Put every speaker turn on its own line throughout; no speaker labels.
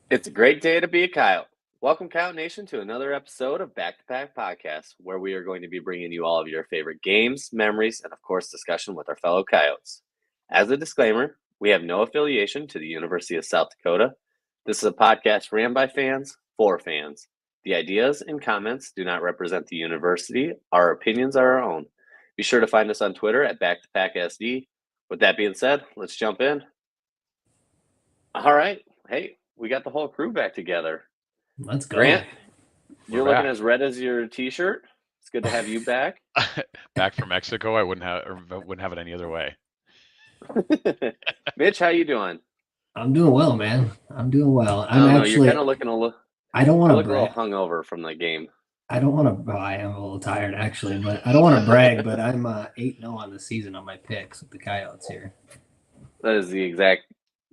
It's a great day to be a Coyote. Welcome, Coyote Nation, to another episode of Back to Pack Podcast, where we are going to be bringing you all of your favorite games, memories, and of course, discussion with our fellow Coyotes. As a disclaimer, we have no affiliation to the University of South Dakota. This is a podcast ran by fans for fans. The ideas and comments do not represent the university. Our opinions are our own. Be sure to find us on Twitter at BackToPackSD. With that being said, let's jump in. All right. Hey, we got the whole crew back together.
Let's go.
Grant, you're looking
back.
as red as your T-shirt. It's good to have you back.
Back from Mexico, I wouldn't have it any other way.
Mitch, how you doing?
I'm doing well, man. I'm doing well.
I don't know. You're kind of looking a little.
I don't want to
look a little
brag.
hungover from the game.
I don't want to. I am a little tired actually, but I don't want to brag. But I'm 8-0 on the season on my picks with the Coyotes here.
That is the exact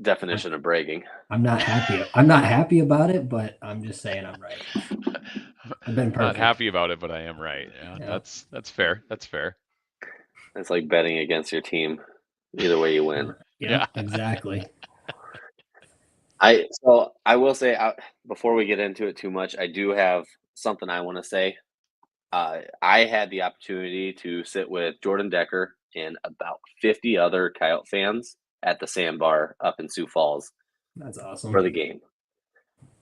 definition of bragging.
I'm not happy. I'm not happy about it, but I'm just saying I'm right. I've been perfect.
Not happy about it, but I am right. Yeah. That's fair. That's fair.
It's like betting against your team. Either way, you win.
Yeah, exactly.
I will say before we get into it too much, I do have something I want to say. I had the opportunity to sit with Jordan Decker and about 50 other Coyote fans at the Sandbar up in Sioux Falls.
That's awesome.
For the game.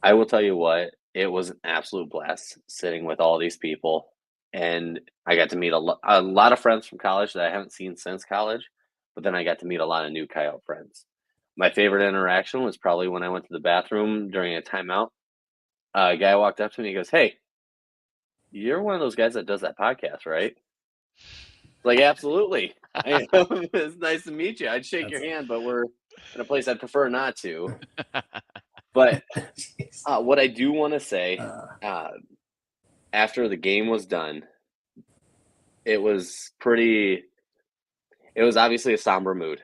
I will tell you what, it was an absolute blast sitting with all these people. And I got to meet a lot of friends from college that I haven't seen since college, but then I got to meet a lot of new Coyote friends. My favorite interaction was probably when I went to the bathroom during a timeout. A guy walked up to me and he goes, "Hey, you're one of those guys that does that podcast, right?" Like, absolutely. It's nice to meet you. I'd shake your hand, but we're in a place I'd prefer not to. But what I do want to say, after the game was done, it was obviously a somber mood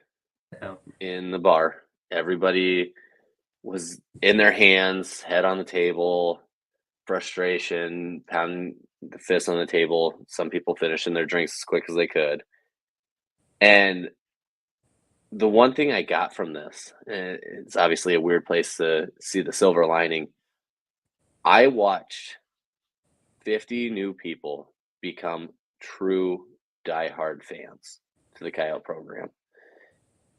in the bar. Everybody was in their hands, head on the table, frustration, pounding the fist on the table. Some people finishing their drinks as quick as they could. And the one thing I got from this, it's obviously a weird place to see the silver lining. I watched 50 new people become true diehard fans to the Coyote program.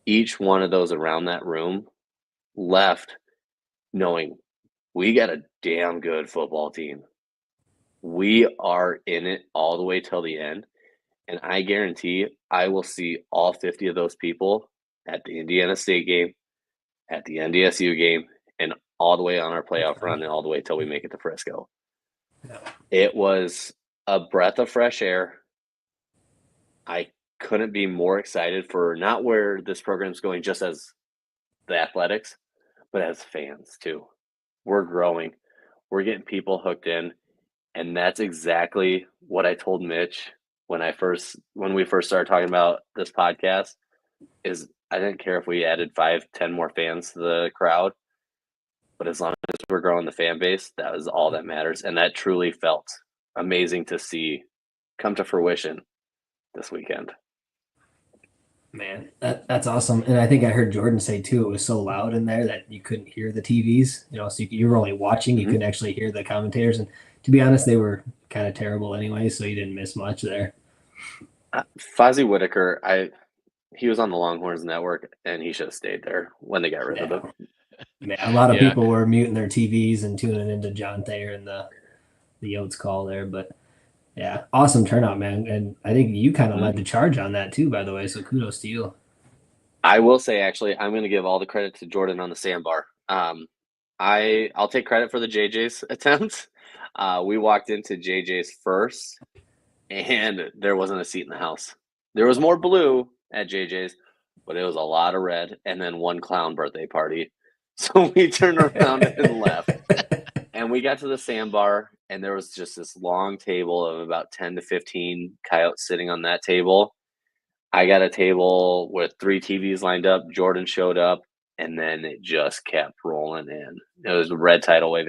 Each one of those around that room left knowing we got a damn good football team. We are in it all the way till the end. And I guarantee I will see all 50 of those people at the Indiana State game, at the NDSU game, and all the way on our playoff run and all the way till we make it to Frisco. Yeah. It was a breath of fresh air. I couldn't be more excited for not where this program's going just as the athletics, but as fans too. We're growing. We're getting people hooked in. And that's exactly what I told Mitch when we first started talking about this podcast, is I didn't care if we added 5-10 more fans to the crowd, but as long as we're growing the fan base, that was all that matters. And that truly felt amazing to see come to fruition this weekend.
Man, that's awesome. And I think I heard Jordan say too, it was so loud in there that you couldn't hear the TVs, so you were only watching, you couldn't actually hear the commentators. And to be honest, they were kind of terrible anyway, so you didn't miss much there.
Fozzie Whitaker, he was on the Longhorns Network, and he should have stayed there when they got rid of him.
Man, a lot of people were muting their TVs and tuning into John Thayer and the Yotes call there, but yeah, awesome turnout, man. And I think you kind of led the charge on that too, by the way, so kudos to you.
I will say, actually, I'm going to give all the credit to Jordan on the sandbar. I'll take credit for the JJ's attempt. We walked into JJ's first, and there wasn't a seat in the house. There was more blue at JJ's, but it was a lot of red, and then one clown birthday party. So we turned around and left. And we got to the sandbar, and there was just this long table of about 10 to 15 Coyotes sitting on that table. I got a table with 3 TVs lined up. Jordan showed up, and then it just kept rolling in. It was a red tidal wave.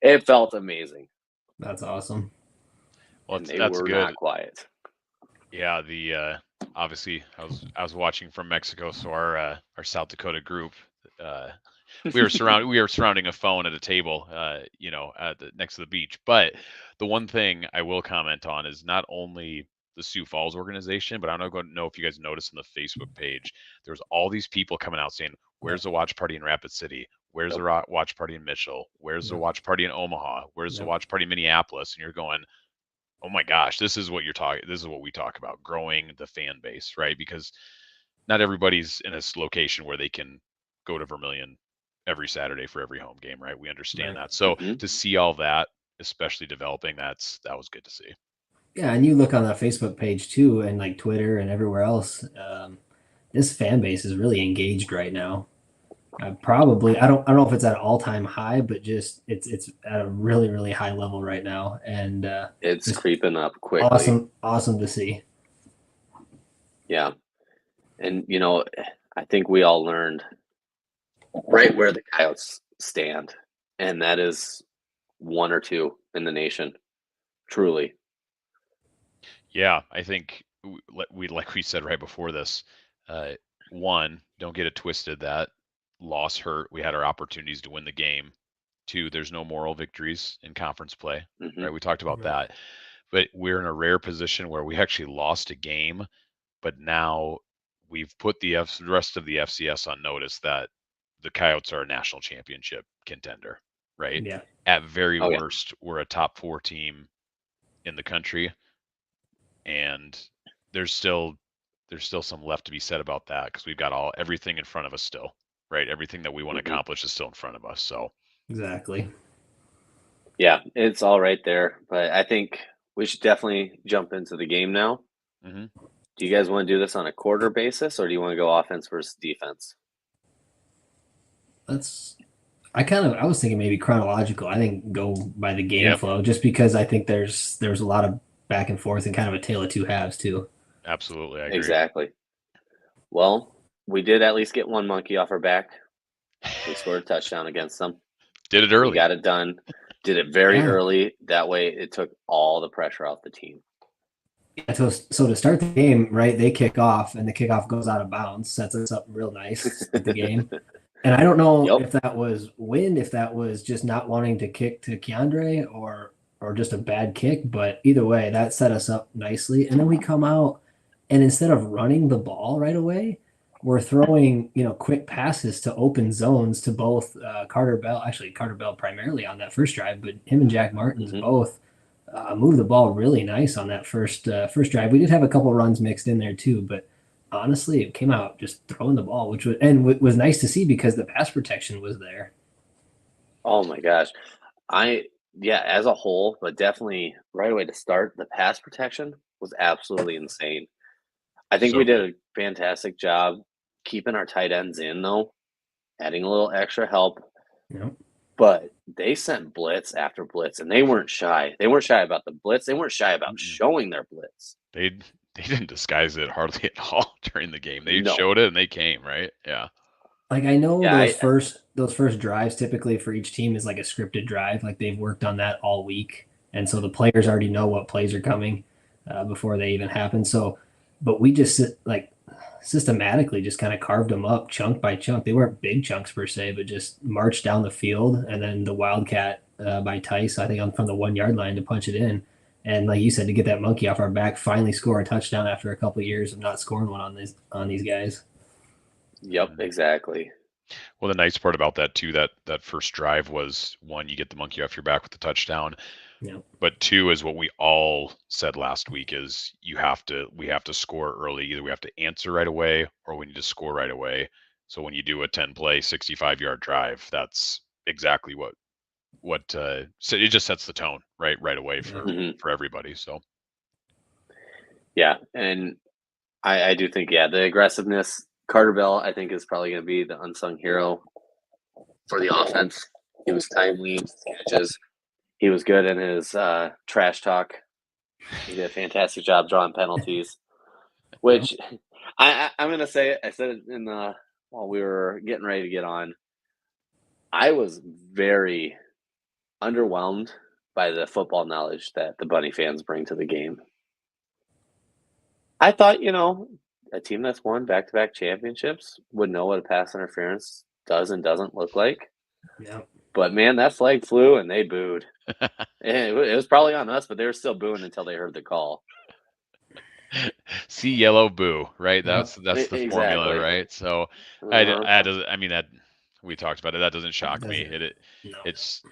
It felt amazing.
That's awesome.
Well,
they
that's
were
good.
Not quiet.
Yeah, obviously I was watching from Mexico, so our South Dakota group we were surrounding a phone at a table, next to the beach. But the one thing I will comment on is not only the Sioux Falls organization, but I don't know if you guys noticed on the Facebook page, there was all these people coming out saying, "Where's the watch party in Rapid City? Where's
Yep.
the watch party in Mitchell? Where's the watch party in Omaha? Where's the watch party in Minneapolis?" And you're going, "Oh my gosh, this is what we talk about, growing the fan base, right? Because not everybody's in a location where they can go to Vermilion every Saturday for every home game, right? We understand that. So to see all that, especially developing, that was good to see.
Yeah, and you look on that Facebook page too, and like Twitter and everywhere else. This fan base is really engaged right now. Probably, I don't know if it's at an all time high, but just it's at a really really high level right now, and
it's creeping up quickly.
Awesome to see.
Yeah, and I think we all learned right where the Coyotes stand, and that is 1 or 2 in the nation, truly.
Yeah, I think like we said right before this, one, don't get it twisted that loss hurt. We had our opportunities to win the game. 2, there's no moral victories in conference play, right? We talked about that, but we're in a rare position where we actually lost a game, but now we've put the rest of the FCS on notice that the Coyotes are a national championship contender, right?
Yeah.
At very worst, we're a top 4 team in the country, and there's still some left to be said about that because we've got everything in front of us still, right? Everything that we want to accomplish is still in front of us. So
exactly.
Yeah, it's all right there, but I think we should definitely jump into the game now. Do you guys want to do this on a quarter basis, or do you want to go offense versus defense?
I was thinking maybe chronological. I think go by the game flow, just because I think there's a lot of back and forth and kind of a tale of two halves too.
Absolutely, I agree.
Exactly. Well, we did at least get one monkey off our back. We scored a touchdown against them.
Did it early.
We got it done. Did it very early. That way it took all the pressure off the team.
Yeah, so to start the game, right, they kick off, and the kickoff goes out of bounds, sets us up real nice at the game. And I don't know if that was wind, if that was just not wanting to kick to Keandre, or just a bad kick, but either way, that set us up nicely. And then we come out, and instead of running the ball right away, we're throwing quick passes to open zones to both Carter Bell primarily on that first drive, but him and Jack Martins both moved the ball really nice on that first drive. We did have a couple runs mixed in there too, but honestly, it came out just throwing the ball, which was nice to see because the pass protection was there.
Oh my gosh. As a whole, but definitely right away to start, the pass protection was absolutely insane. I think we did a fantastic job keeping our tight ends in, though, adding a little extra help.
Yep.
But they sent blitz after blitz, and they weren't shy. They weren't shy about the blitz. They weren't shy about showing their blitz.
They didn't disguise it hardly at all during the game. They showed it and they came, right? Yeah.
Like I know those first drives typically for each team is like a scripted drive. Like they've worked on that all week, and so the players already know what plays are coming before they even happen. So, but we just systematically just kind of carved them up chunk by chunk. They weren't big chunks per se, but just marched down the field, and then the wildcat by Tice, I think, from the 1 yard line to punch it in. And like you said, to get that monkey off our back, finally score a touchdown after a couple of years of not scoring one on these guys.
Yep, exactly.
Well, the nice part about that too, that first drive was, one, you get the monkey off your back with the touchdown.
Yeah.
But 2 is what we all said last week is we have to score early. Either we have to answer right away or we need to score right away. So when you do a 10-play, 65-yard drive, that's exactly so it just sets the tone right away for everybody. So
yeah, and I do think the aggressiveness. Carter Bell, I think, is probably going to be the unsung hero for the offense. He was timely, catches. He was good in his trash talk. He did a fantastic job drawing penalties, which I'm going to say it. I said it while we were getting ready to get on. I was very underwhelmed by the football knowledge that the Bunny fans bring to the game. I thought, a team that's won back-to-back championships would know what a pass interference does and doesn't look like.
Yeah.
But man, that flag flew and they booed. It was probably on us, but they were still booing until they heard the call.
See yellow, boo, right?
Yeah.
That's the formula,
Exactly.
right? So
Uh-huh.
I doesn't. I mean, that we talked about it. That doesn't shock me.
No.
It's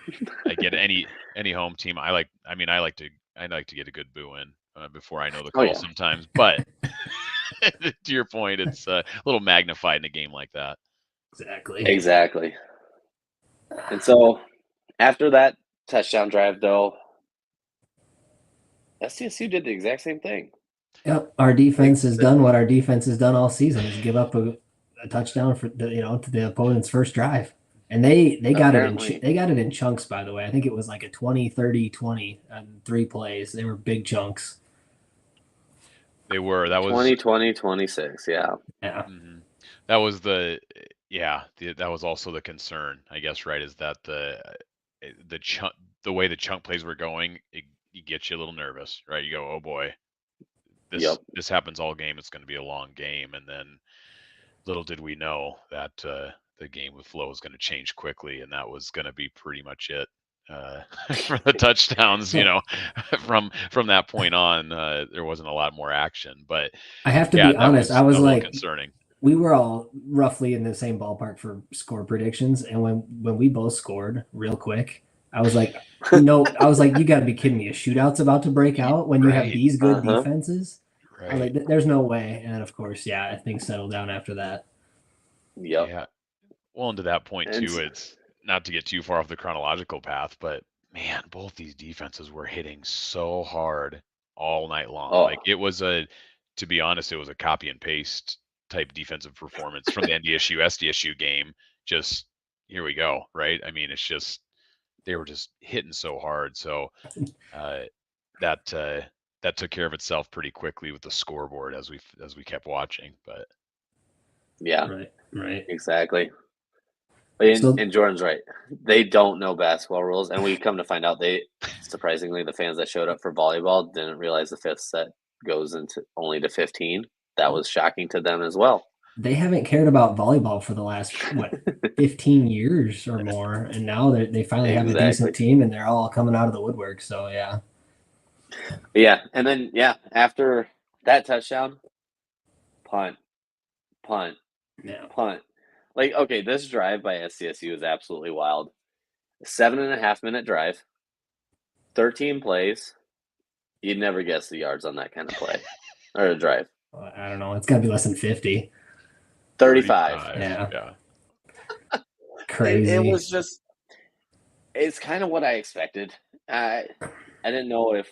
again any home team. I like to get a good boo in before I know the
Oh,
call
yeah.
sometimes. But to your point, it's a little magnified in a game like that.
Exactly. And so after that touchdown drive, though, SDSU did the exact same thing.
Yep, our defense has done what our defense has done all season: is give up a touchdown for to the opponent's first drive, and they got
Apparently.
they got it in chunks. By the way, I think it was like a 20, 30, 20 on 3 plays. They were big chunks.
They were. That was
20, 20, 26. Yeah.
Yeah.
Mm-hmm. That was that was also the concern, I guess, right? Is that the chunk, the way the chunk plays were going, it gets you a little nervous, right? You go, oh boy, this happens all game. It's going to be a long game, and then little did we know that the game with Flo was going to change quickly, and that was going to be pretty much it for the touchdowns. From that point on, there wasn't a lot more action. But
I have to be honest. I was like,
concerning.
We were all roughly in the same ballpark for score predictions, and when we both scored real quick, I was like, you got to be kidding me! A shootout's about to break out when you have these good defenses.
Right.
I was like, there's no way. And of course, yeah, things settled down after that.
Yep.
Yeah. Well, and to that point too, it's not to get too far off the chronological path, but man, both these defenses were hitting so hard all night long.
Oh.
Like to be honest, it was a copy and paste type defensive performance from the NDSU SDSU game. Just here we go, right? I mean, it's just they were just hitting so hard. So that took care of itself pretty quickly with the scoreboard as we kept watching. But
yeah,
right,
exactly. And Jordan's right. They don't know basketball rules, and we come to find out surprisingly, the fans that showed up for volleyball didn't realize the fifth set goes into only to 15. That was shocking to them as well.
They haven't cared about volleyball for the last 15 years or more, and now they finally have a decent team, and they're all coming out of the woodwork. So
yeah, and then after that touchdown, punt, punt. Like, okay, this drive by SDSU is absolutely wild. 7.5-minute drive, 13 plays. You'd never guess the yards on that kind of play or a drive.
I don't know. It's got to be less than 50.
35.
Yeah. Crazy.
It was just, it's kind of what I expected. I didn't know if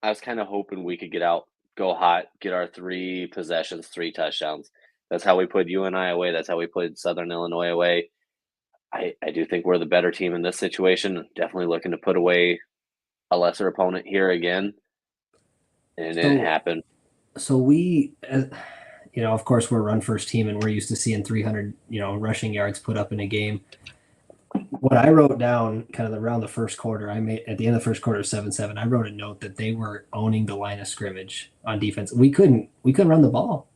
I was kind of hoping we could get out, go hot, get our 3 possessions, 3 touchdowns. That's how we put UNI away. That's how we put Southern Illinois away. I do think we're the better team in this situation. Definitely looking to put away a lesser opponent here again. And it happened.
So we, of course, we're a run first team, and we're used to seeing 300, rushing yards put up in a game. What I wrote down kind of around the first quarter, I made at the end of the first quarter, 7-7. I wrote a note that they were owning the line of scrimmage on defense. We couldn't run the ball.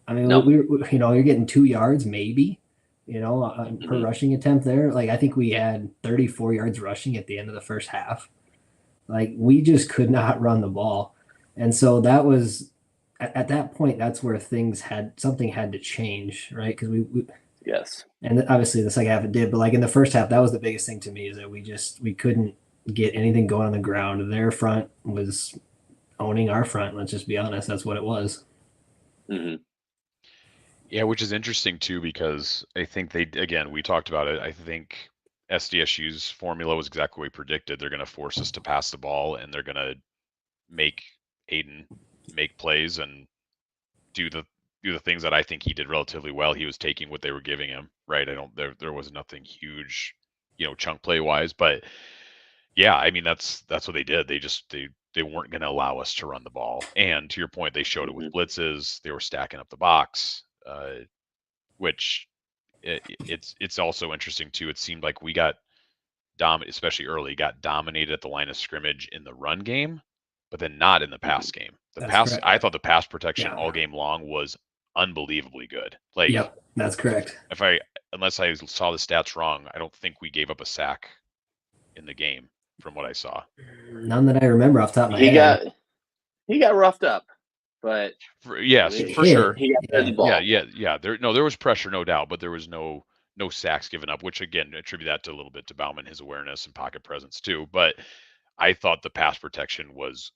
I mean, you're getting 2 yards maybe, per rushing attempt there. Like, I think we had 34 yards rushing at the end of the first half. Like, we just could not run the ball. And so that was at that point, that's where something had to change, right? Because we
yes,
and obviously the second half it did, but like in the first half, that was the biggest thing to me, is that we couldn't get anything going on the ground. Their front was owning our front. Let's just be honest, that's what it was.
Mm-hmm.
Yeah, which is interesting too, because I think we talked about it. I think SDSU's formula was exactly what we predicted. They're going to force us to pass the ball, and they're going to make Aiden make plays and do the things that I think he did relatively well. He was taking what they were giving him, right? There was nothing huge, chunk play wise, but yeah, I mean that's what they did. They weren't going to allow us to run the ball. And to your point, they showed it with blitzes. They were stacking up the box, which it's also interesting too. It seemed like we got especially early, got dominated at the line of scrimmage in the run game, but then not in the pass game. I thought the pass protection all game long was unbelievably good. Like,
yep, that's correct.
Unless I saw the stats wrong, I don't think we gave up a sack in the game from what I saw.
None that I remember off the top of my head.
He got roughed up, but
For
Hit.
sure.
he got the ball.
Yeah. There was pressure, no doubt, but there was no sacks given up, which again, attribute that to a little bit to Bauman, his awareness and pocket presence too. But I thought the pass protection was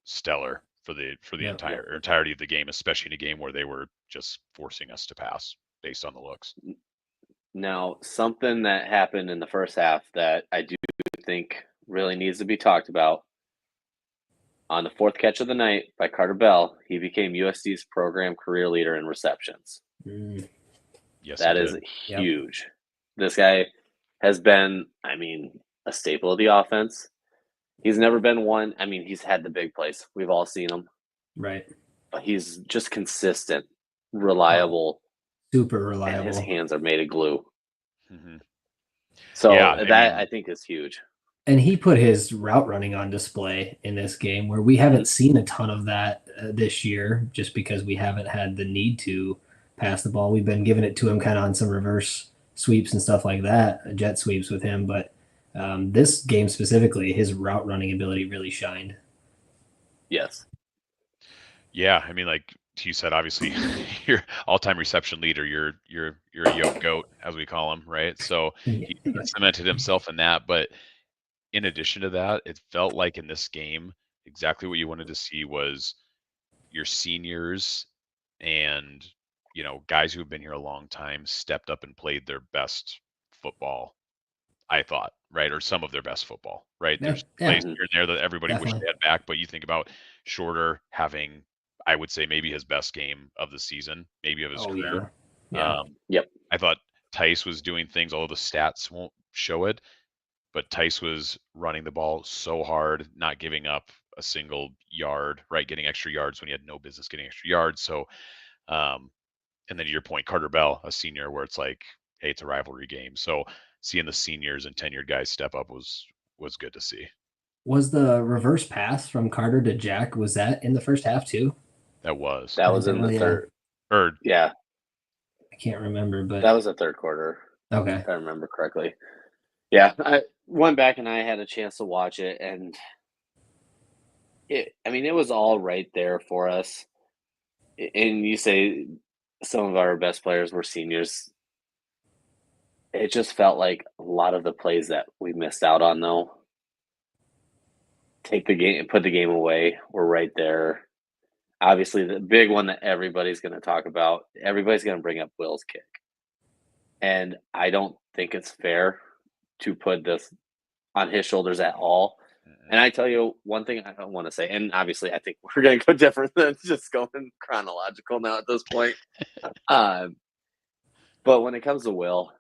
stellar for the entirety of the game, especially in a game where they were just forcing us to pass based on the looks.
Now, something that happened in the first half that I do think really needs to be talked about. On the fourth catch of the night by Carter Bell, he became USD's program career leader in receptions.
Yes,
that is huge. Yep. This guy has been, a staple of the offense. He's never been one. He's had the big plays. We've all seen him.
Right.
But he's just consistent, reliable.
Super reliable.
And his hands are made of glue.
Mm-hmm.
So I think is huge.
And he put his route running on display in this game where we haven't seen a ton of that this year just because we haven't had the need to pass the ball. We've been giving it to him kind of on some reverse sweeps and stuff like that, jet sweeps with him. But this game specifically, his route running ability really shined.
Yes.
Yeah, like you said, obviously, you're all-time reception leader. You're a yoke goat, as we call him, right? So he cemented himself in that. But in addition to that, it felt like in this game, exactly what you wanted to see was your seniors and guys who have been here a long time stepped up and played their best football. I thought, right, or some of their best football, right? There's plays here and there that everybody wished they had back, but you think about Shorter having, I would say, maybe his best game of the season, maybe of his career.
Yep.
I thought Tice was doing things, although the stats won't show it, but Tice was running the ball so hard, not giving up a single yard, right? Getting extra yards when he had no business getting extra yards. So, and then to your point, Carter Bell, a senior, where it's like, hey, it's a rivalry game. So seeing the seniors and tenured guys step up was good to see.
Was the reverse pass from Carter to Jack, was that in the first half too?
That was
in the third. Yeah.
I can't remember, but
that was the third quarter.
Okay.
If I remember correctly. Yeah. I went back and I had a chance to watch it, and it was all right there for us. And you say some of our best players were seniors. It just felt like a lot of the plays that we missed out on, though, put the game away, were right there. Obviously, the big one that everybody's going to talk about, everybody's going to bring up Will's kick. And I don't think it's fair to put this on his shoulders at all. And I tell you one thing I don't want to say, and obviously I think we're going to go different than just going chronological now at this point. But when it comes to Will,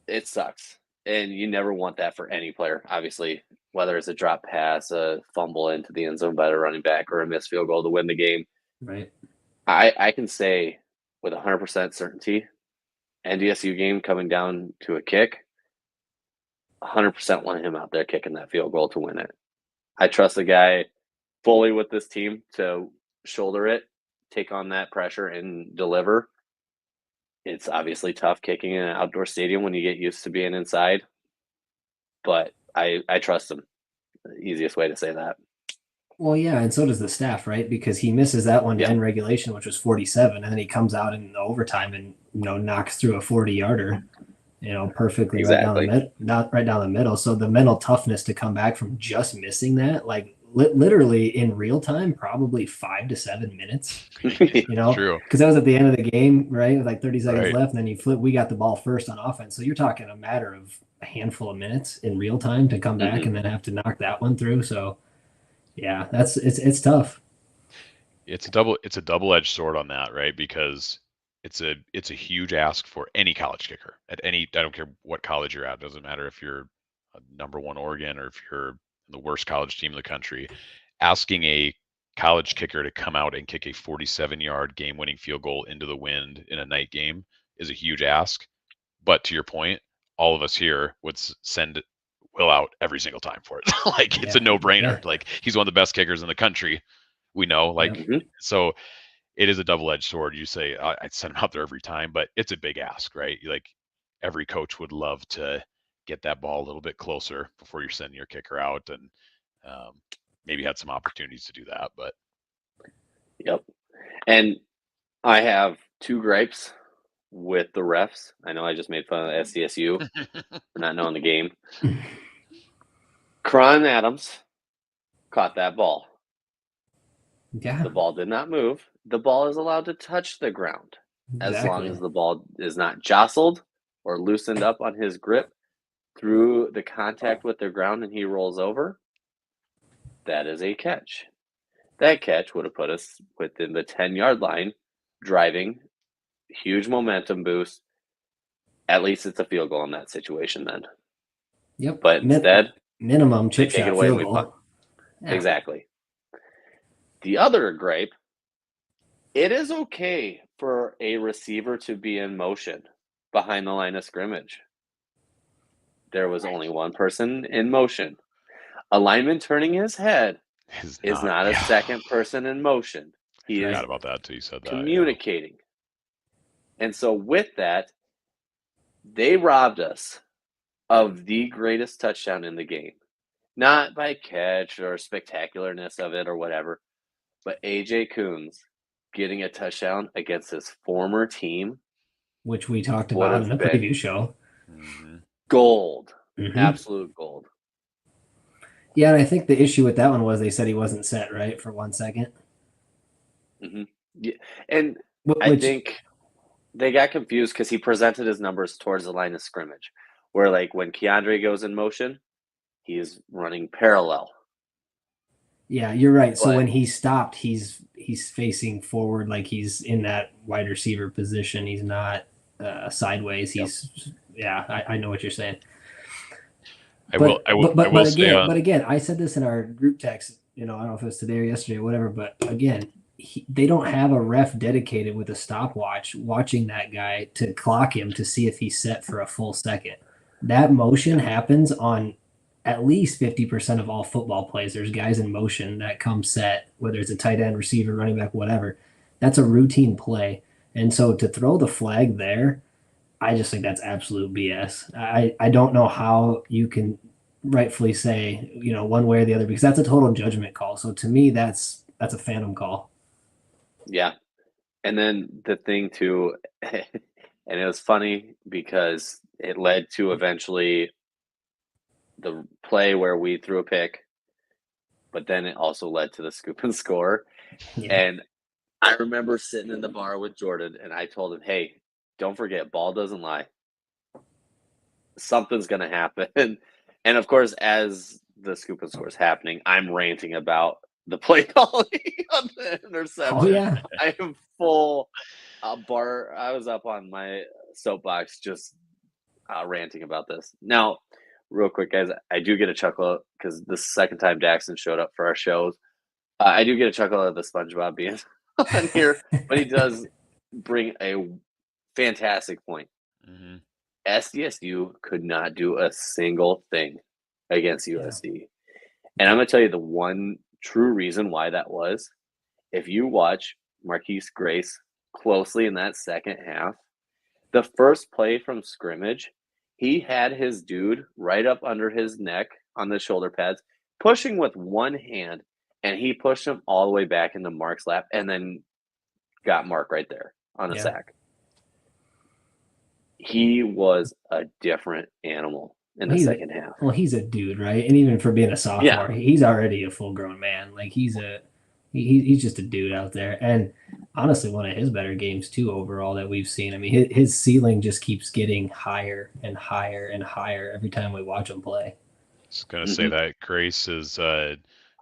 it sucks. And you never want that for any player, obviously, whether it's a drop pass, a fumble into the end zone by the running back, or a missed field goal to win the game.
Right.
I can say with 100% certainty, NDSU game coming down to a kick, 100% want him out there kicking that field goal to win it. I trust the guy fully with this team to shoulder it, take on that pressure, and deliver. It's obviously tough kicking in an outdoor stadium when you get used to being inside, but I trust him. The easiest way to say that.
Well, yeah, and so does the staff, right? Because he misses that one to end regulation, which was 47, and then he comes out in the overtime and knocks through a 40-yarder. Perfectly
exactly.
right down the middle. So the mental toughness to come back from just missing that, like literally in real time, probably 5 to 7 minutes.
True.
Because that was at the end of the game, right? With like 30 seconds left, and then you flip. We got the ball first on offense, so you're talking a matter of a handful of minutes in real time to come back and then have to knock that one through. So, yeah, it's tough.
It's a double-edged sword on that, right? Because it's a huge ask for any college kicker at any. I don't care what college you're at. It doesn't matter if you're a number one Oregon or if you're the worst college team in the country. Asking a college kicker to come out and kick a 47-yard game-winning field goal into the wind in a night game is a huge ask. But to your point, all of us here would send Will out every single time for it. It's a no-brainer.
Yeah.
Like, he's one of the best kickers in the country. We know, so it is a double-edged sword. You say I'd send him out there every time, but it's a big ask, right? Like every coach would love to get that ball a little bit closer before you're sending your kicker out, and maybe had some opportunities to do that. But
Yep. And I have 2 gripes with the refs. I know I just made fun of SDSU for not knowing the game. Cron Adams caught that ball.
Yeah,
The ball did not move. The ball is allowed to touch the ground as long
exactly.
as the ball is not jostled or loosened up on his grip through the contact with the ground and he rolls over. That is a catch. That catch would have put us within the 10-yard line, driving, huge momentum boost. At least it's a field goal in that situation then.
Yep.
But instead,
minimum
they
chip
take it
shot
away and
field
we
goal.
punt.
Yeah.
Exactly. The other gripe, it is okay for a receiver to be in motion behind the line of scrimmage. There was only one person in motion. A lineman turning his head is not a second person in motion. He is
forgot about that till you said that.
communicating. And so with that, they robbed us of the greatest touchdown in the game. Not by catch or spectacularness of it or whatever, but AJ Coons getting a touchdown against his former team,
which we talked about in the preview show.
Gold. Absolute gold.
Yeah, and I think the issue with that one was they said he wasn't set, right, for 1 second.
Yeah. And I think they got confused because he presented his numbers towards the line of scrimmage, where like when Keandre goes in motion, he is running parallel.
Yeah, you're right. So when he stopped, he's facing forward, like he's in that wide receiver position. He's not sideways. He's I know what you're saying. But again, I said this in our group text. You know, I don't know if it was today or yesterday or whatever. But again, they don't have a ref dedicated with a stopwatch watching that guy to clock him to see if he's set for a full second. That motion happens on at least 50% of all football plays. There's guys in motion that come set, whether it's a tight end, receiver, running back, whatever. That's a routine play. And so to throw the flag there, I just think that's absolute BS. I don't know how you can rightfully say, you know, one way or the other, because that's a total judgment call. So to me, that's a phantom call.
Yeah. And then the thing too, and it was funny because it led to eventually the play where we threw a pick, but then it also led to the scoop and score.
Yeah.
And I remember sitting in the bar with Jordan and I told him, hey, don't forget, ball doesn't lie. Something's going to happen. And of course, as the scoop and score is happening, I'm ranting about the play calling on the interception.
Oh, yeah.
I am full bar. I was up on my soapbox just ranting about this. Now, real quick, guys, I do get a chuckle because the second time Daxton showed up for our shows, I do get a chuckle at the SpongeBob being on here, but he does bring a fantastic point. SDSU could not do a single thing against USD. And I'm going to tell you the one true reason why that was. If you watch Marquise Grace closely in that second half, the first play from scrimmage, he had his dude right up under his neck on the shoulder pads, pushing with one hand, and he pushed him all the way back into Mark's lap and then got Mark right there on a sack. He was a different animal in the second half.
Well, he's a dude, right? And even for being a sophomore, he's already a full-grown man. Like he's just a dude out there. And honestly, one of his better games too overall that we've seen. I mean, his ceiling just keeps getting higher and higher and higher every time we watch him play.
I was going to say that Grace is.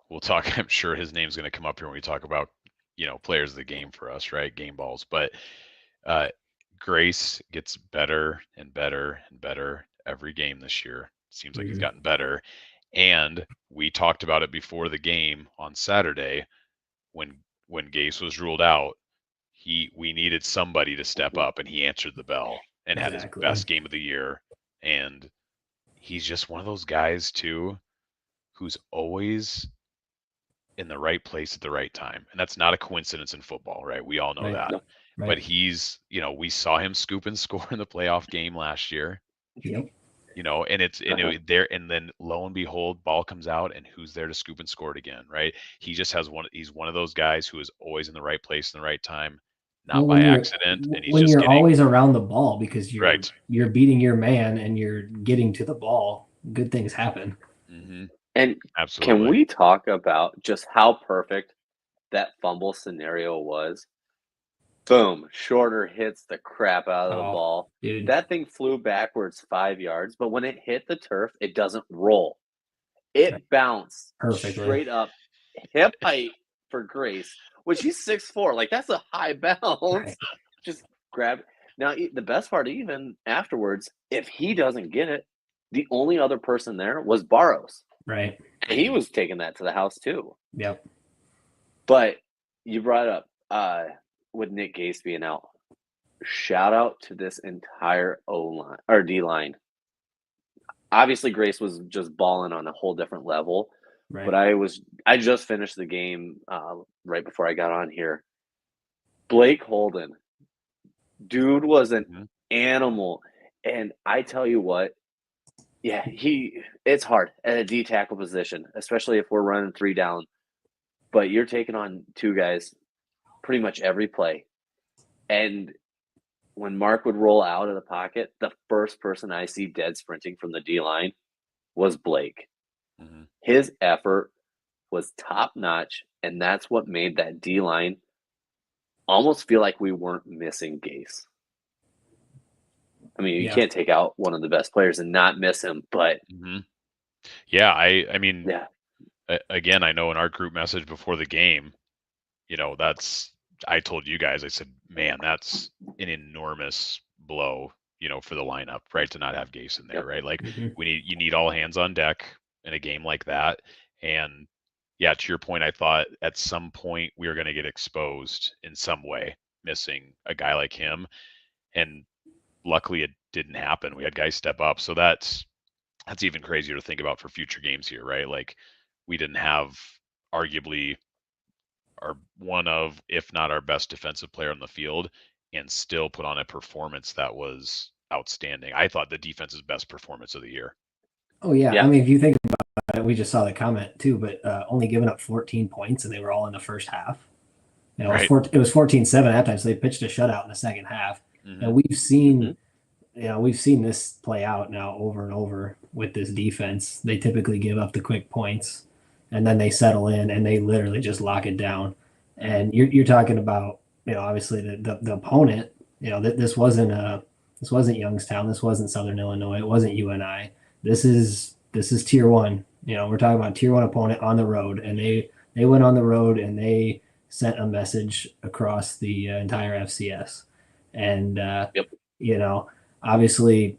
We'll talk. I'm sure his name's going to come up here when we talk about players of the game for us, right? Game balls, but. Grace gets better and better and better every game this year. Seems like he's gotten better. And we talked about it before the game on Saturday when Gase was ruled out. We needed somebody to step up, and he answered the bell and had his best game of the year. And he's just one of those guys too, who's always in the right place at the right time. And that's not a coincidence in football, right? We all know
Right.
that.
No.
Right.
But he's, we saw him scoop and score in the playoff game last year.
Yep.
And and then lo and behold, ball comes out, and who's there to scoop and score it again, right? He's one of those guys who is always in the right place in the right time, not by accident, and he's
when
just
you're
getting
always around the ball because
right.
you're beating your man and you're getting to the ball, good things happen.
Mm-hmm.
And
Absolutely.
can we talk about just how perfect that fumble scenario was? Boom, Shorter hits the crap out of the ball.
Dude.
That thing flew backwards 5 yards, but when it hit the turf, it doesn't roll. It bounced
Perfectly.
straight up, hip height for Grace, which he's 6'4". Like, that's a high bounce.
Right.
Just grab it. Now, the best part, even afterwards, if he doesn't get it, the only other person there was Barros.
Right.
And he was taking that to the house too.
Yep.
But you brought up with Nick Gase being out. Shout out to this entire O-line or D-line. Obviously, Grace was just balling on a whole different level.
Right.
But I just finished the game right before I got on here. Blake Holden, dude, was an animal, and I tell you what, yeah, it's hard at a D tackle position, especially if we're running 3 down. But you're taking on 2 guys pretty much every play, and when Mark would roll out of the pocket, the first person I see dead sprinting from the D line was Blake.
Mm-hmm.
His effort was top notch, and that's what made that D line almost feel like we weren't missing Gase. I mean, you can't take out one of the best players and not miss him, but
yeah, I mean,
yeah.
Again, I know in our group message before the game, I told you guys, I said, man, that's an enormous blow, for the lineup, right? To not have Gase in there, right? Like you need all hands on deck in a game like that. And yeah, to your point, I thought at some point we were going to get exposed in some way, missing a guy like him. And luckily it didn't happen. We had guys step up. So that's even crazier to think about for future games here, right? Like we didn't have arguably one of, if not our best defensive player on the field, and still put on a performance that was outstanding. I thought the defense's best performance of the year.
Oh yeah. I mean, if you think about it, we just saw the comment too, but only giving up 14 points, and they were all in the first half.
Right.
It was 14-7 at halftime, so they pitched a shutout in the second half. And we've seen, we've seen this play out now over and over with this defense. They typically give up the quick points, and then they settle in and they literally just lock it down. And you're talking about, obviously the opponent. This wasn't Youngstown. This wasn't Southern Illinois. It wasn't UNI. This is tier 1. We're talking about tier 1 opponent on the road, and they went on the road and they sent a message across the entire FCS. And obviously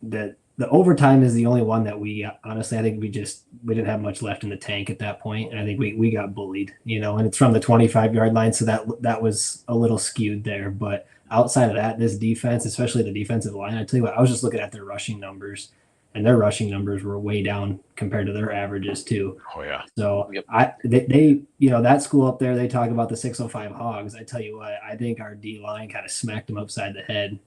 the overtime is the only one that we honestly, I think we didn't have much left in the tank at that point. And I think we got bullied, and it's from the 25-yard line. So that was a little skewed there. But outside of that, this defense, especially the defensive line, I tell you what, I was just looking at their rushing numbers, and their rushing numbers were way down compared to their averages too.
Oh yeah.
So they that school up there, they talk about the 605 Hogs. I tell you what, I think our D line kind of smacked them upside the head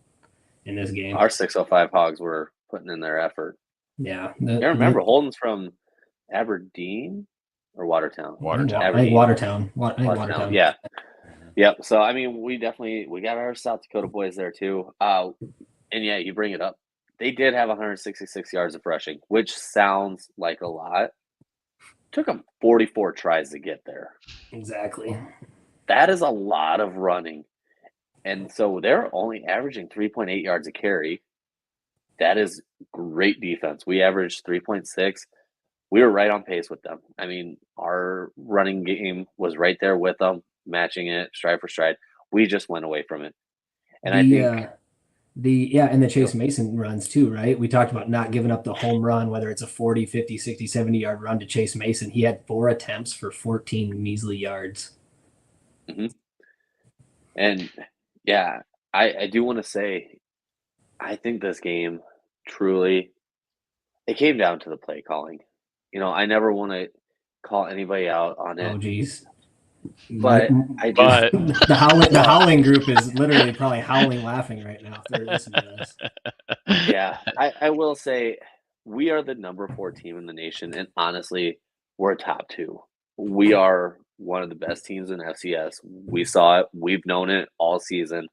in this game.
Our 605 Hogs were putting in their effort.
Yeah.
I remember Holden's from Aberdeen or Watertown.
Watertown.
Yeah. Yep. So I mean, we got our South Dakota boys there too. And yeah, you bring it up. They did have 166 yards of rushing, which sounds like a lot. Took them 44 tries to get there.
Exactly.
That is a lot of running. And so they're only averaging 3.8 yards a carry. That is great defense. We averaged 3.6. We were right on pace with them. I mean, our running game was right there with them, matching it stride for stride. We just went away from it. And I think
and the Chase Mason runs too, right? We talked about not giving up the home run, whether it's a 40, 50, 60, 70-yard run to Chase Mason. He had 4 attempts for 14 measly yards.
And yeah, I do want to say, I think this game truly, it came down to the play calling. I never want to call anybody out on it.
Oh, geez.
But I just
the howling group is literally probably howling laughing right now if they're listening to this.
Yeah, I will say we are the number 4 team in the nation, and honestly, we're top 2. We are one of the best teams in FCS. We saw it. We've known it all season.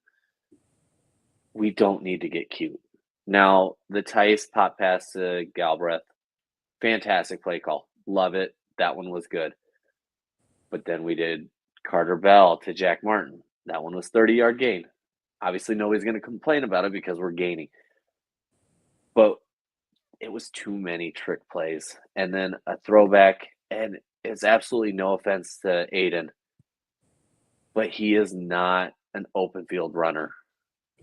We don't need to get cute. Now, the Tice pop pass to Galbraith, fantastic play call. Love it. That one was good. But then we did Carter Bell to Jack Martin. That one was 30-yard gain. Obviously, nobody's going to complain about it because we're gaining. But it was too many trick plays. And then a throwback, and it's absolutely no offense to Aiden, but he is not an open field runner.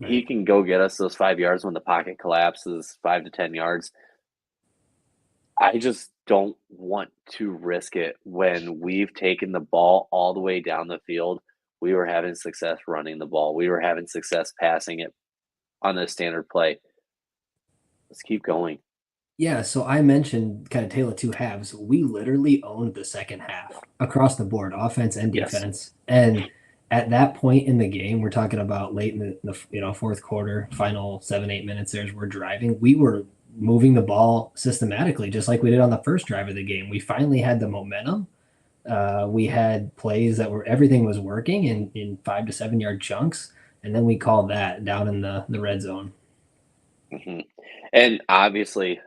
Right. He can go get us those 5 yards when the pocket collapses 5 to 10 yards. I just don't want to risk it when we've taken the ball all the way down the field. We were having success running the ball. We were having success passing it on the standard play. Let's keep going.
Yeah, so I mentioned kind of tale of two halves. We literally owned the second half across the board, offense and defense. Yes. And at that point in the game, we're talking about late in the fourth quarter, final 7-8 minutes there as we're driving. We were moving the ball systematically, just like we did on the first drive of the game. We finally had the momentum. We had plays that were everything was working in 5 to 7 yard chunks, and then we called that down in the red zone.
Mm-hmm. And obviously,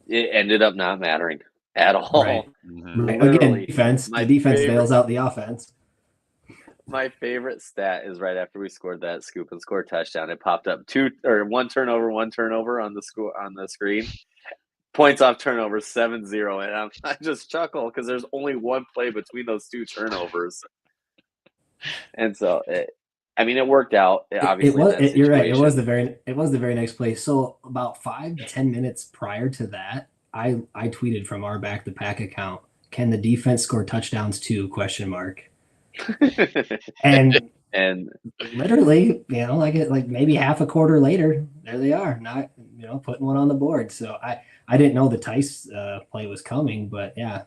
it ended up not mattering at all.
Right. Mm-hmm. Again, defense. The defense bails out the offense.
My favorite stat is right after we scored that scoop and score touchdown. It popped up one turnover on the screen. Points off turnover 7-0, and I just chuckle because there's only one play between those two turnovers, and so it worked out. Obviously,
you're right. It was the very next play. So about 5 to 10 minutes prior to that, I tweeted from our Back the Pack account, "Can the defense score touchdowns too?" ? And literally, like maybe half a quarter later, there they are, not putting one on the board. So I didn't know the Tice play was coming, but yeah,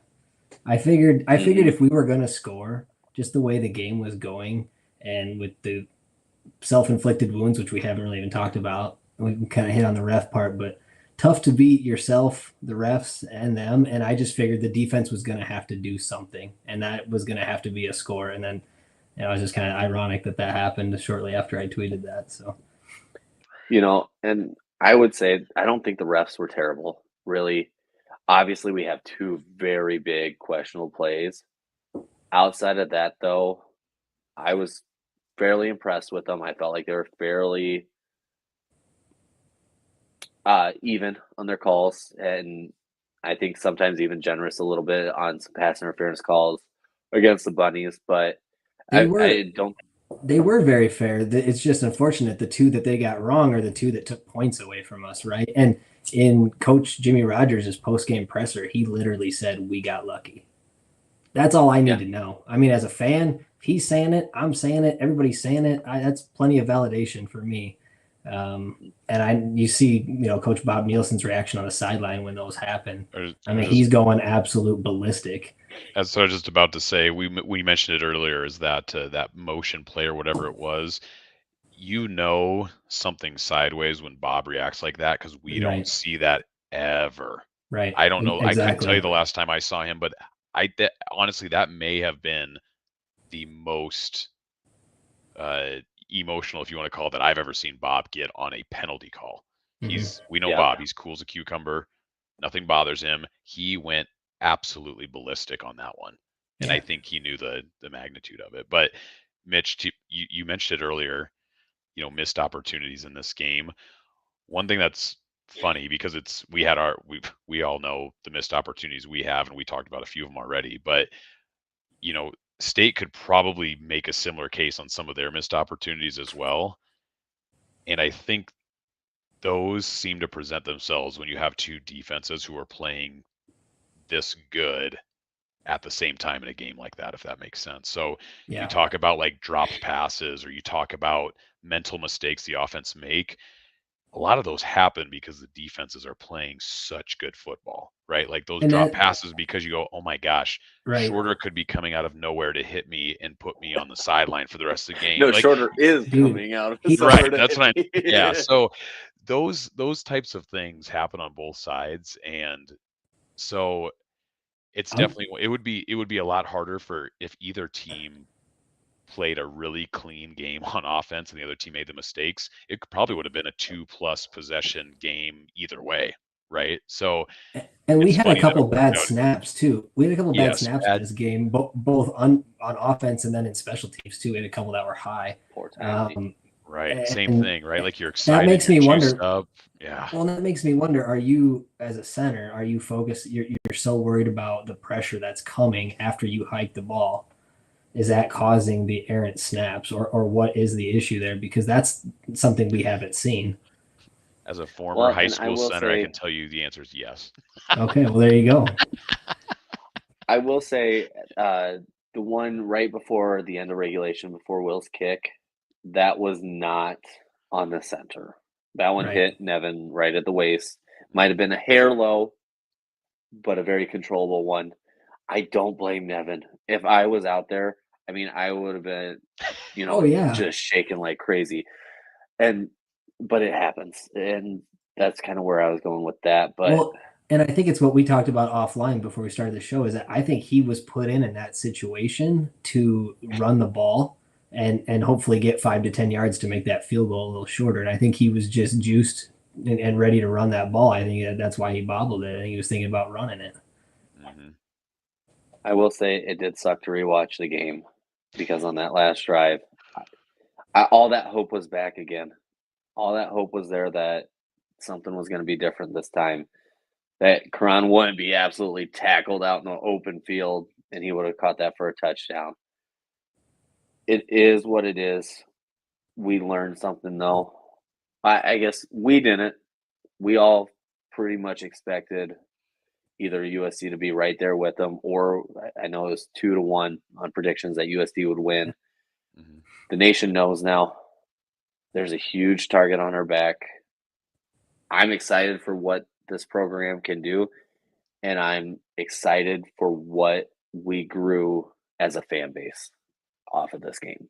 I figured if we were going to score, just the way the game was going, and with the self-inflicted wounds, which we haven't really even talked about, we kind of hit on the ref part, but tough to beat yourself, the refs, and them. And I just figured the defense was going to have to do something, and that was going to have to be a score. And then it was just kind of ironic that happened shortly after I tweeted that. So,
and I would say I don't think the refs were terrible, really. Obviously, we have two very big questionable plays. Outside of that, though, I was fairly impressed with them. I felt like they were fairly even on their calls, and I think sometimes even generous a little bit on some pass interference calls against the Bunnies. But I don't.
They were very fair. It's just unfortunate the two that they got wrong are the two that took points away from us, right? And in Coach Jimmy Rogers' post-game presser, he literally said, "We got lucky." That's all I need to know. I mean, as a fan, he's saying it, I'm saying it, everybody's saying it. That's plenty of validation for me. And you see, Coach Bob Nielsen's reaction on the sideline when those happen. He's going absolute ballistic.
That's what I was just about to say. We mentioned it earlier, is that that motion play or whatever it was. Something sideways when Bob reacts like that, because we don't see that ever.
Right.
I don't know. Exactly. I couldn't tell you the last time I saw him, but honestly, that may have been the most emotional, if you want to call it that, I've ever seen Bob get on a penalty call. Mm-hmm. We know Bob. He's cool as a cucumber. Nothing bothers him. He went absolutely ballistic on that one, and I think he knew the magnitude of it. But Mitch, you mentioned it earlier. Missed opportunities in this game. One thing that's funny, because we all know the missed opportunities we have, and we talked about a few of them already. But State could probably make a similar case on some of their missed opportunities as well. And I think those seem to present themselves when you have two defenses who are playing this good at the same time in a game like that, if that makes sense. So you talk about like dropped passes, or you talk about mental mistakes the offense make. A lot of those happen because the defenses are playing such good football, right? Like those
And
drop
that-
passes because you go, oh my gosh,
Right.
Shorter could be coming out of nowhere to hit me and put me on the sideline for the rest of the game.
No,
Like,
Shorter is
Dude,
coming out of
he-
somewhere
right,
to
that's what
hit me.
yeah. So those types of things happen on both sides, and so it's
I'm-
definitely it would be a lot harder for if either team played a really clean game on offense and the other team made the mistakes. It probably would have been a 2+ possession game either way, right? So
And we
it's
had a
funny that
couple
it worked
bad
out.
snaps too. We had a couple bad
Yes,
snaps
bad.
this game, both on offense and then in special teams too. We had a couple that were high.
Poor timing.
Right, same
and
thing, right? Like you're
that
excited,
makes
you're
me
juiced
wonder.
up. Yeah.
Well, that makes me wonder: are you, as a center, are you focused? You're so worried about the pressure that's coming after you hike the ball. Is that causing the errant snaps, or what is the issue there? Because that's something we haven't seen.
As a former
Well,
high
and I
school
will
center, I
say-
can tell you the answer is yes.
Okay, well there you go.
I will say the one right before the end of regulation, before Will's kick, that was not on the center. That one
Right.
hit Nevin right at the waist. Might have been a hair low, but a very controllable one. I don't blame Nevin. If I was out there, I mean, I would have been,
Oh, yeah.
just shaking like crazy. But it happens, and that's kind of where I was going with that. But
Well, and I think it's what we talked about offline before we started the show, is that I think he was put in that situation to run the ball and hopefully get 5 to 10 yards to make that field goal a little shorter. And I think he was just juiced and ready to run that ball. I think that's why he bobbled it. I think he was thinking about running it.
Mhm.
I will say it did suck to rewatch the game because on that last drive, all that hope was back again. All that hope was there that something was going to be different this time. That Karan wouldn't be absolutely tackled out in the open field and he would have caught that for a touchdown. It is what it is. We learned something though. I guess we didn't. We all pretty much expected either USC to be right there with them, or I know it was 2-1 on predictions that USD would win.
Mhm.
The nation knows now. There's a huge target on our back. I'm excited for what this program can do, and I'm excited for what we grew as a fan base off of this game.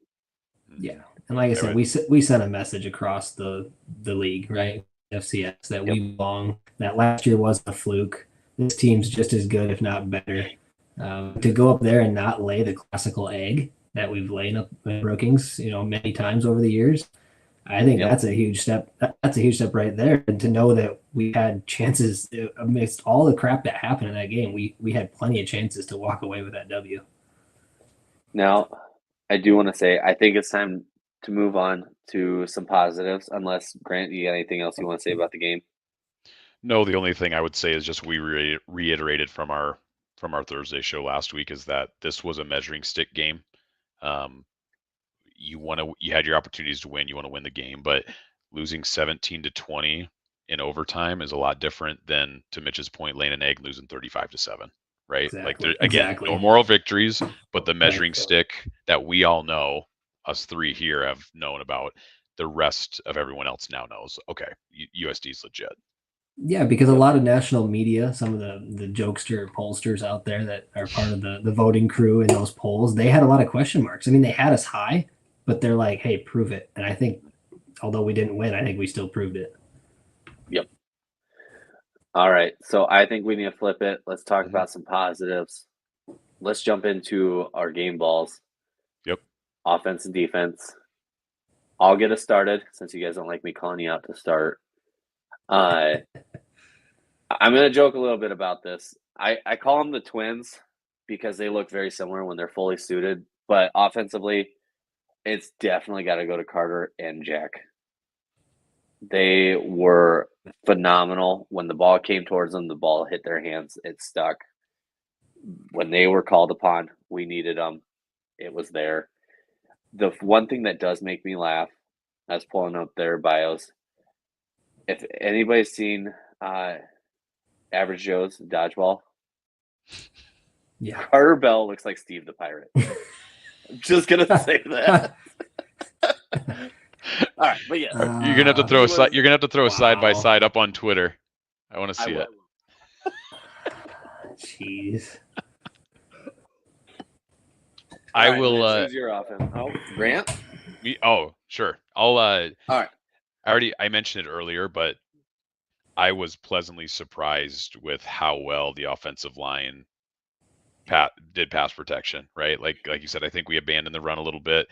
Yeah, and like I said, we sent a message across the league, right? FCS that
Yep.
we belong. That last year wasn't a fluke. This team's just as good, if not better. To go up there and not lay the classical egg that we've laid up in Brookings, many times over the years, I think
Yep.
that's a huge step. That's a huge step right there. And to know that we had chances amidst all the crap that happened in that game, we had plenty of chances to walk away with that W.
Now, I do want to say I think it's time to move on to some positives. Unless Grant, you got anything else you want to say about the game?
No, the only thing I would say is just we reiterated from our Thursday show last week is that this was a measuring stick game. You had your opportunities to win. You want to win the game, but losing 17-20 in overtime is a lot different than, to Mitch's point, laying an egg, losing 35-7. Right?
Exactly.
Like again,
Exactly.
no moral victories, but the measuring stick that we all know, us three here have known about, the rest of everyone else now knows. Okay, USD's legit.
Yeah, because a lot of national media, some of the jokester pollsters out there that are part of the voting crew in those polls, they had a lot of question marks. I mean, they had us high, but they're like, hey, prove it. And I think, although we didn't win, I think we still proved it.
Yep. All right. So I think we need to flip it. Let's talk about some positives. Let's jump into our game balls.
Yep.
Offense and defense. I'll get us started since you guys don't like me calling you out to start. I'm going to joke a little bit about this. I call them the twins because they look very similar when they're fully suited. But offensively, it's definitely got to go to Carter and Jack. They were phenomenal. When the ball came towards them, the ball hit their hands. It stuck. When they were called upon, we needed them. It was there. The one thing that does make me laugh, I was pulling up their bios. If anybody's seen Average Joe's Dodgeball,
Yeah.
Carter Bell looks like Steve the Pirate. I'm just going to say that. All right, but yes.
You're gonna have to throw a side by side up on Twitter. I want to see
will.
it.
Jeez.
I
All right,
will.
Mitch, who's your offense? Oh, Grant.
Sure. I'll.
All right.
I mentioned it earlier, but I was pleasantly surprised with how well the offensive line did pass protection. Right, like you said, I think we abandoned the run a little bit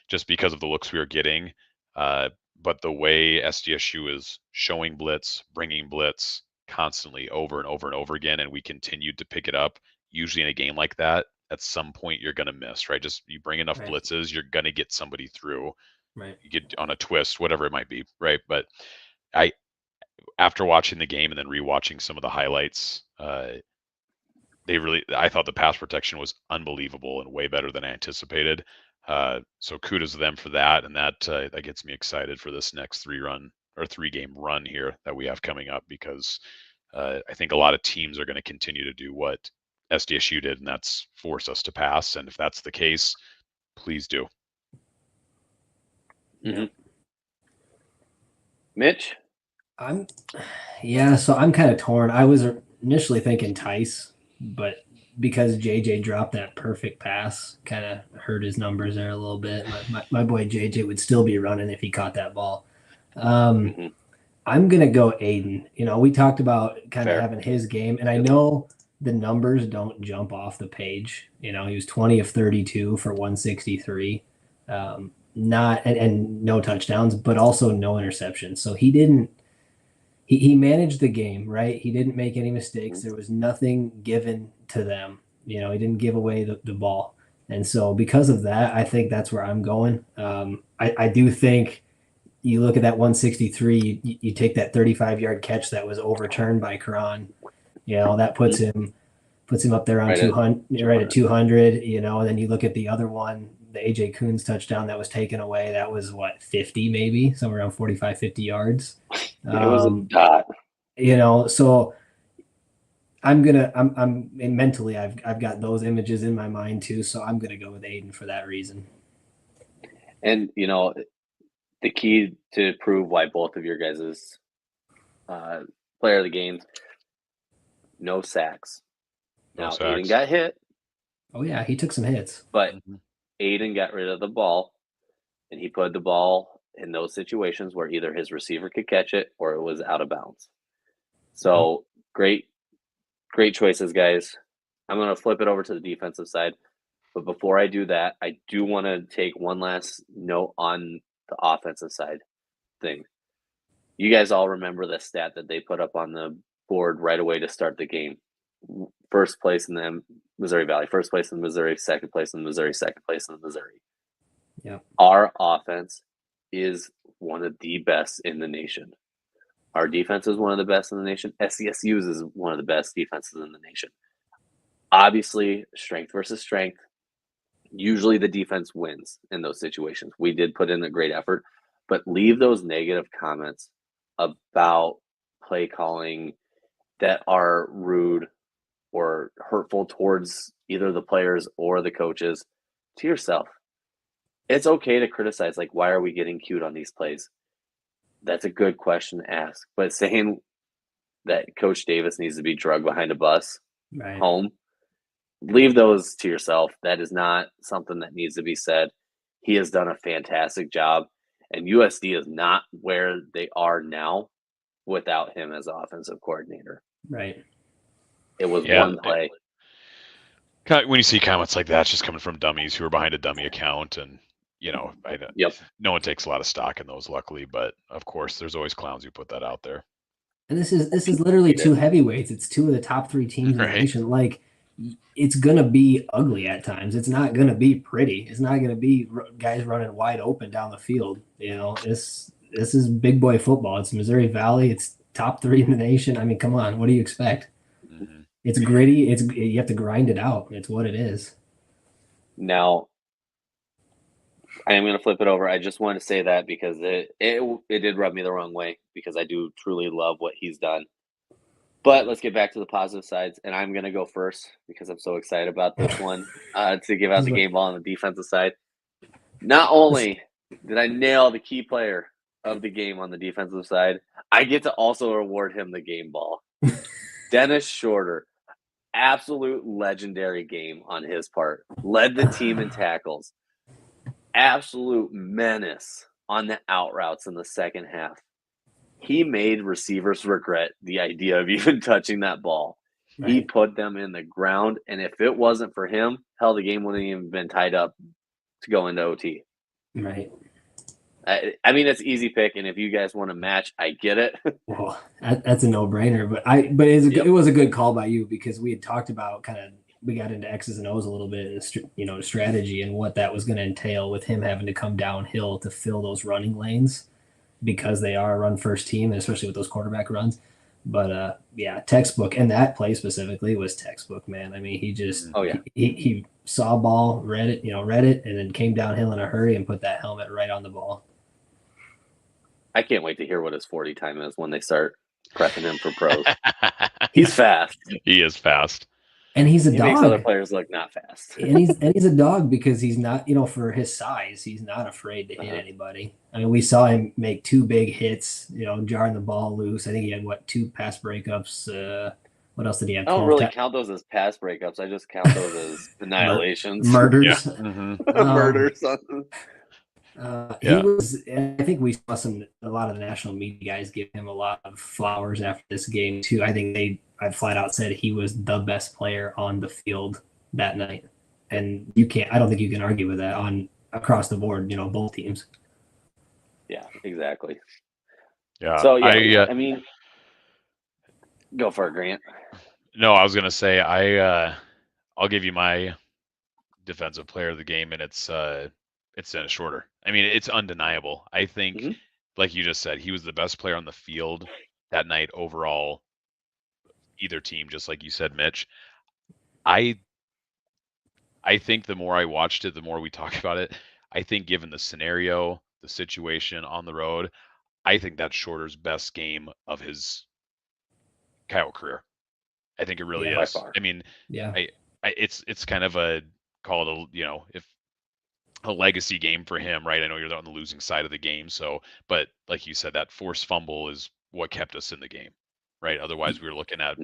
just because of the looks we were getting. But the way SDSU is showing blitz, bringing blitz constantly over and over and over again, and we continued to pick it up. Usually in a game like that, at some point you're going to miss, right? Just you bring enough
Right.
blitzes, you're going to get somebody through.
Right.
You get on a twist, whatever it might be, right? But I, after watching the game and then rewatching some of the highlights, I thought the pass protection was unbelievable and way better than I anticipated. So kudos to them for that, and that gets me excited for this next 3-game run here that we have coming up, because I think a lot of teams are going to continue to do what SDSU did, and that's force us to pass. And if that's the case, please do.
Mm-hmm. Mitch?
So I'm kind of torn. I was initially thinking Tice, but because JJ dropped that perfect pass, kind of hurt his numbers there a little bit. My boy JJ would still be running if he caught that ball. I'm going to go Aiden. We talked about kind of having his game, and I know the numbers don't jump off the page. He was 20 of 32 for 163. Not and no touchdowns, but also no interceptions. So he didn't. He managed the game, right? He didn't make any mistakes. There was nothing given to them. He didn't give away the ball. And so because of that, I think that's where I'm going. I do think you look at that 163, you take that 35-yard catch that was overturned by Karan. That puts him up there on 200, right at 200, and then you look at the other one, the AJ Coons touchdown that was taken away. That was 50, maybe somewhere around 45, 50 yards.
It was a dot.
So I'm mentally, I've got those images in my mind too. So I'm going to go with Aiden for that reason.
And, the key to prove why both of your guys' player of the game, no sacks. Now, Aiden got hit.
Oh, yeah, he took some hits.
But Aiden got rid of the ball, and he put the ball in those situations where either his receiver could catch it or it was out of bounds. So great choices, guys. I'm going to flip it over to the defensive side. But before I do that, I do want to take one last note on the offensive side thing. You guys all remember the stat that they put up on the board right away to start the game. First place in the Missouri Valley, first place in Missouri, second place in Missouri, second place in Missouri.
Yeah.
Our offense is one of the best in the nation. Our defense is one of the best in the nation. SCSU's is one of the best defenses in the nation. Obviously, strength versus strength. Usually the defense wins in those situations. We did put in a great effort, but leave those negative comments about play calling that are rude or hurtful towards either the players or the coaches to yourself. It's okay to criticize, like, why are we getting cued on these plays? That's a good question to ask. But saying that Coach Davis needs to be drugged behind a bus home, leave those to yourself. That is not something that needs to be said. He has done a fantastic job, and USD is not where they are now without him as offensive coordinator.
Right.
It was one play.
When you see comments like that, it's just coming from dummies who are behind a dummy account, and no one takes a lot of stock in those, luckily. But of course, there's always clowns who put that out there.
And this is literally two heavyweights. It's two of the top 3 teams in the nation. Like, it's gonna be ugly at times. It's not gonna be pretty. It's not gonna be guys running wide open down the field. This is big boy football. It's Missouri Valley. It's top 3 in the nation. I mean, come on. What do you expect? Mm-hmm. It's gritty. You have to grind it out. It's what it is.
Now, I am going to flip it over. I just want to say that because it did rub me the wrong way, because I do truly love what he's done. But let's get back to the positive sides, and I'm going to go first because I'm so excited about this one to give out the game ball on the defensive side. Not only did I nail the key player of the game on the defensive side, I get to also award him the game ball. Dennis Shorter absolute legendary game on his part. Led the team in tackles. Absolute menace on the out routes in the second half. He made receivers regret the idea of even touching that ball. Right. He put them in the ground, and if it wasn't for him, hell, the game wouldn't even been tied up to go into OT.
Right.
I mean, it's easy pick, and if you guys want to match, I get it.
Well, that's a no-brainer, but it was a good call by you, because we had talked about we got into X's and O's a little bit, and strategy and what that was going to entail with him having to come downhill to fill those running lanes, because they are a run-first team, and especially with those quarterback runs. But textbook, and that play specifically was textbook, man. I mean, he just he saw a ball, read it, and then came downhill in a hurry and put that helmet right on the ball.
I can't wait to hear what his 40 time is when they start prepping him for pros. He's fast.
He is fast.
And he's a dog.
Makes other players look not fast.
and he's a dog, because he's not, for his size, he's not afraid to hit anybody. I mean, we saw him make 2 big hits, jarring the ball loose. I think he had 2 pass breakups. What else did he have?
I don't really count those as pass breakups. I just count those as annihilations.
Murders.
Yeah. Mm-hmm.
Murders.
He was. I think we saw a lot of the national media guys give him a lot of flowers after this game too. I think I flat out said he was the best player on the field that night, and I don't think you can argue with that across the board. Both teams.
Yeah, exactly.
Yeah.
So I mean, go for it, Grant.
No, I was gonna say I'll give you my defensive player of the game, and it's Dennis Shorter. I mean, it's undeniable. I think, like you just said, he was the best player on the field that night overall, either team, just like you said, Mitch. I think the more I watched it, the more we talk about it, I think given the scenario, the situation on the road, I think that's Shorter's best game of his Kyle career. I think it really is. I mean, it's kind of call it if a legacy game for him, right? I know you're on the losing side of the game, but like you said, that forced fumble is what kept us in the game, right? Otherwise, we were looking at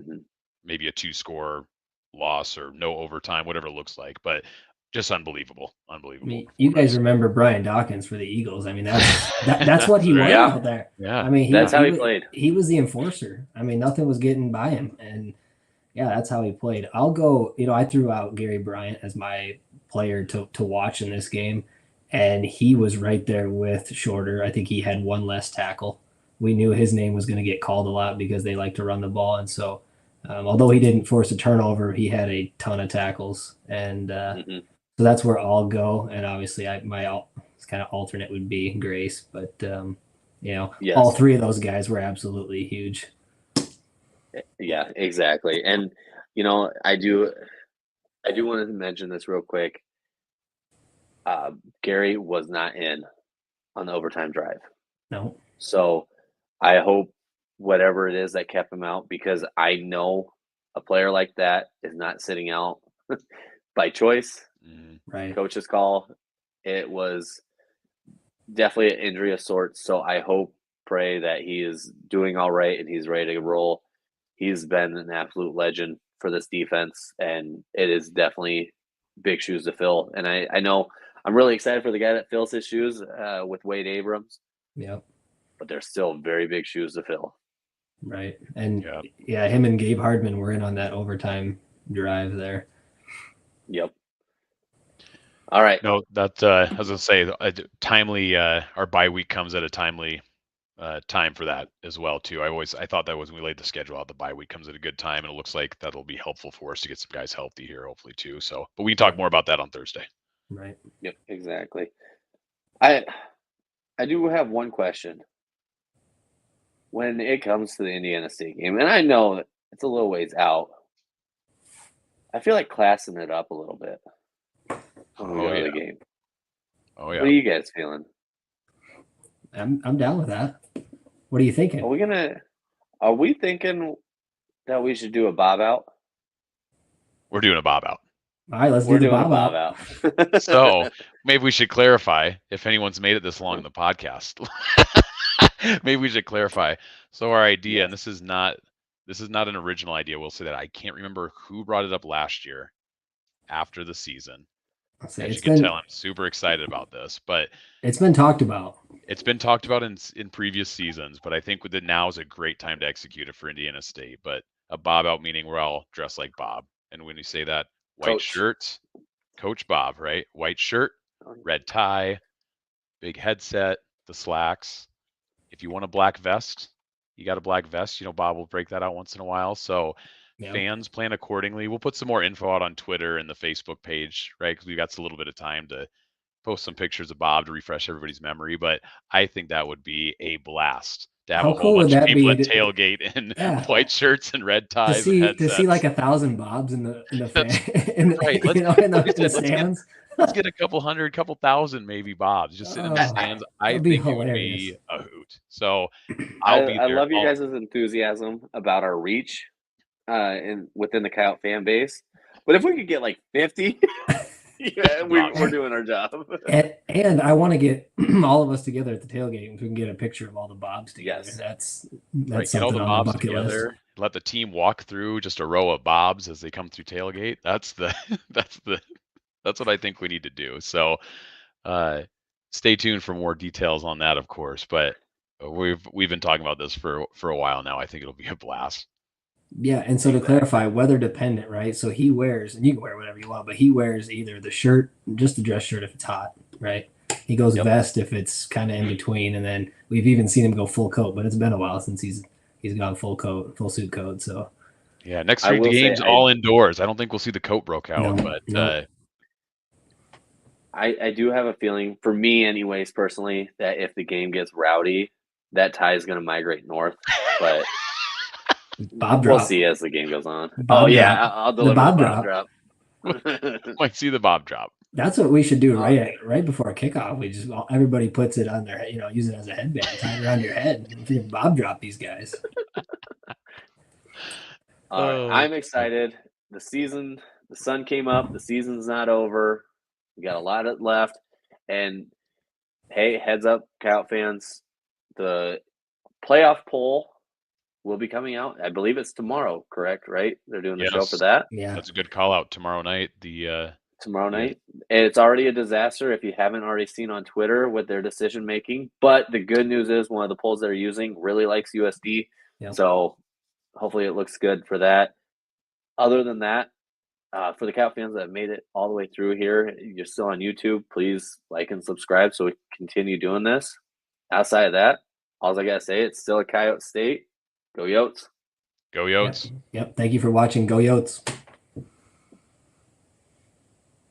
maybe a 2-score loss or no overtime, whatever it looks like. But just unbelievable.
I mean, you guys remember Brian Dawkins for the Eagles? I mean, that's what he was out there.
Yeah,
I mean,
that's how he played.
He was the enforcer. I mean, nothing was getting by him, and that's how he played. I'll go. I threw out Gary Bryant as my player to watch in this game, and he was right there with Shorter. I think he had 1 less tackle. We knew his name was going to get called a lot because they like to run the ball, and so although he didn't force a turnover, he had a ton of tackles, and so that's where I'll go. And obviously, my kind of alternate would be Grace, but all 3 of those guys were absolutely huge.
Yeah, exactly. And I do want to mention this real quick. Gary was not in on the overtime drive.
No.
So I hope whatever it is that kept him out, because I know a player like that is not sitting out by choice.
Right.
Coach's call. It was definitely an injury of sorts. So I pray that he is doing all right and he's ready to roll. He's been an absolute legend for this defense, and it is definitely big shoes to fill. And I know I'm really excited for the guy that fills his shoes with Wade Abrams.
Yep.
But they're still very big shoes to fill.
Right. And him and Gabe Hardman were in on that overtime drive there.
Yep. All right.
No, that I was gonna say timely. Our bye week comes at a timely time for that as well too. I thought that was when we laid the schedule out. The bye week comes at a good time, and it looks like that'll be helpful for us to get some guys healthy here, hopefully too. So, but we can talk more about that on Thursday.
Right.
Yep. Exactly. I do have one question. When it comes to the Indiana State game, and I know it's a little ways out, I feel like classing it up a little bit when we go to the game.
Oh yeah.
What are you guys feeling?
I'm down with that. What are you thinking?
Are we thinking that we should do a bob out?
We're doing a bob out.
All right, let's do the bob
out.
So maybe we should clarify, if anyone's made it this long in the podcast. Maybe we should clarify. So our idea, and this is not this is not an original idea. We'll say that. I can't remember who brought it up last year after the season.
I'll say
As you can tell, I'm super excited about this, but
it's been talked about.
It's been talked about in previous seasons, but I think that now is a great time to execute it for Indiana State. But a Bob out meaning we're all dressed like Bob. And when you say that, white
Coach.
shirt, Coach Bob, right? White shirt, red tie, big headset, the slacks. If you want a black vest, you got a black vest. You know, Bob will break that out once in a while. So fans plan accordingly. We'll put some more info out on Twitter and the Facebook page, right? Because we've got a little bit of time to post some pictures of Bob to refresh everybody's memory. But I think that would be a blast to have
How
a whole
cool would
bunch of
that
people
be
at tailgate in white shirts and red ties
to
and headsets.
see like 1,000 Bobs in the fan,
right.
You know, in the stands.
Let's get a couple thousand maybe Bobs just sitting in the stands. I think it would be a hoot. So I'll be there.
I love you guys' enthusiasm about our reach within the Coyote fan base. But if we could get like 50, yeah, we're doing our job.
And I want to get all of us together at the tailgate if we can get a picture of all the Bobs together.
Yes.
That's
right,
something
get all the
on
Bobs
the bucket
together.
list.
Let the team walk through just a row of Bobs as they come through tailgate. That's what I think we need to do. So stay tuned for more details on that, of course. But we've been talking about this for a while now. I think it'll be a blast.
Yeah, and so to clarify, weather dependent, right? So he wears, and you can wear whatever you want, but he wears either the shirt, just the dress shirt if it's hot, right? He goes vest if it's kind of in between, and then we've even seen him go full coat, but it's been a while since he's gone full coat, full suit coat. So
yeah, next 3 games all indoors. I don't think we'll see the coat broke out, but
I do have a feeling, for me anyways, personally, that if the game gets rowdy, that tie is going to migrate north. But we'll see as the game goes on. I'll deliver the Bob drop.
Might see the Bob drop.
That's what we should do right before a kickoff. We just everybody puts it on their head, use it as a headband, tie it around your head, and Bob drop these guys.
I'm excited. The sun came up. The season's not over. We got a lot left. And hey, heads up, Coyote fans, the playoff poll will be coming out. I believe it's tomorrow, correct? Right? They're doing the show for that.
Yeah,
that's a good call out tomorrow night.
Tomorrow night. And it's already a disaster if you haven't already seen on Twitter with their decision making. But the good news is one of the polls they're using really likes USD. Yep. So hopefully it looks good for that. Other than that, for the Coyote fans that made it all the way through here, you're still on YouTube, please like and subscribe so we can continue doing this. Outside of that, all I got to say, it's still a Coyote State. Go Yotes.
Go Yotes.
Yep. Thank you for watching. Go Yotes.